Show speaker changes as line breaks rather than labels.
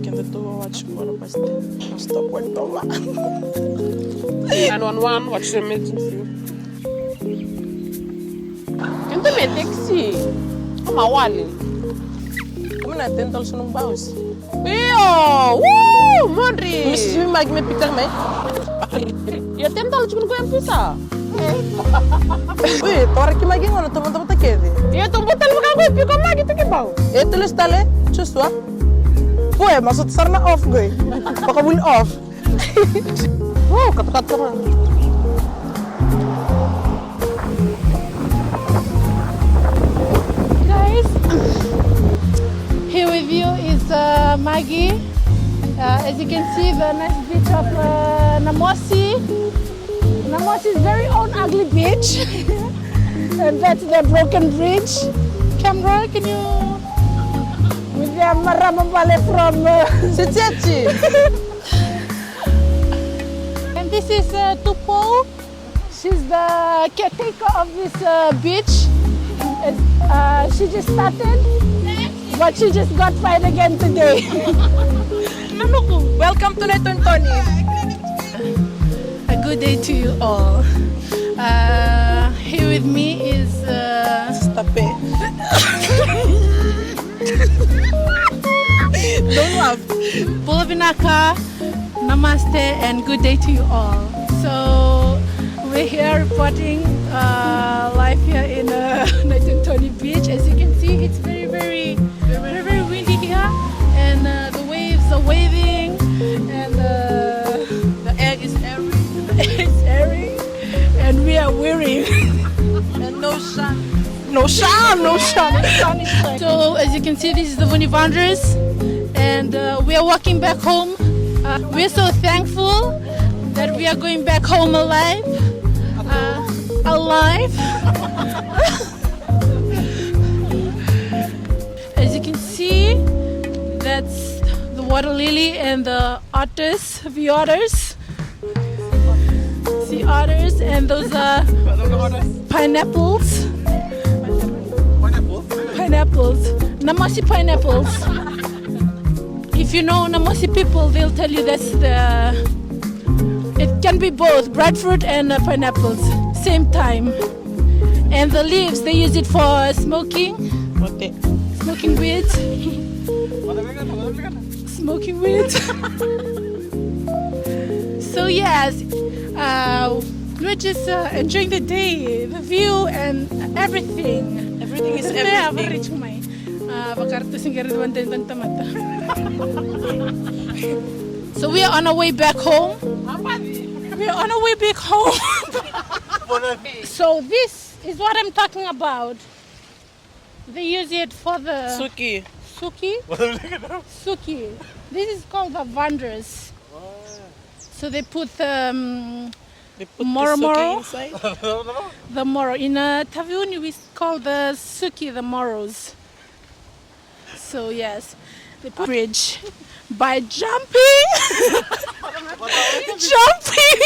Kende tuo watch kuora pasti. Stop Puerto La.
911, what's your emergency? Kende may taxi. Mawali.
Kami natin tol sunong baus.
Iyo! Woo! Mondri!
Miss mi mag me pikar mai.
Ya tental cuma ko yang bisa.
Uy, tora ki magi ngono teman-teman tak kede.
Ya tunggu tel mo ko piko magi to bau.
Tulis tale, cuswa. Uy, maksud sarna off gue. Pakabul off.
Wow, kata-kata mah.
Guys, here with you is Maggie. As you can see, the nice beach of Namosi. Namosi is very own ugly beach. And that's the broken bridge. Camera, can you... With the Maramambale from...
Setiachi.
And this is Tupo. She's the caretaker of this beach. She just started, but she just got fired again today.
Welcome to Naitonitoni.
A good day to you all. Here with me is
Stape. Don't laugh.
Bula Vinaka. Namaste and good day to you all. So we're here reporting live here in Naitonitoni Beach. As you can see, it's very windy here, and the waves are waving, and
The air is airy
it's airy, and we are weary.
and no sun. No sun, no sun.
So as you can see, this is the Vuni Wanderers, and we are walking back home. We're so thankful that we are going back home alive. Alive. As you can see, that's the water lily and the otters, the otters. Sea otters, and those are pineapples. Pineapples. Namosi pineapples. If you know Namosi people, they'll tell you that's the... It can be both, breadfruit and pineapples, same time. And the leaves, they use it for smoking. Smoking weed. Smoking weed. So yes, we're just enjoying the day, the view and everything.
Everything is everything.
So we are on our way back home. We are on our way back home. So this is what I'm talking about. They use it for the
Suki.
Suki. Suki. This is called the Wanderers. So they put
They put
Moro
the
moro.
suki inside.
the moro. In Taviuni we call the Suki the moros. So yes, they put bridge by jumping. Jumping.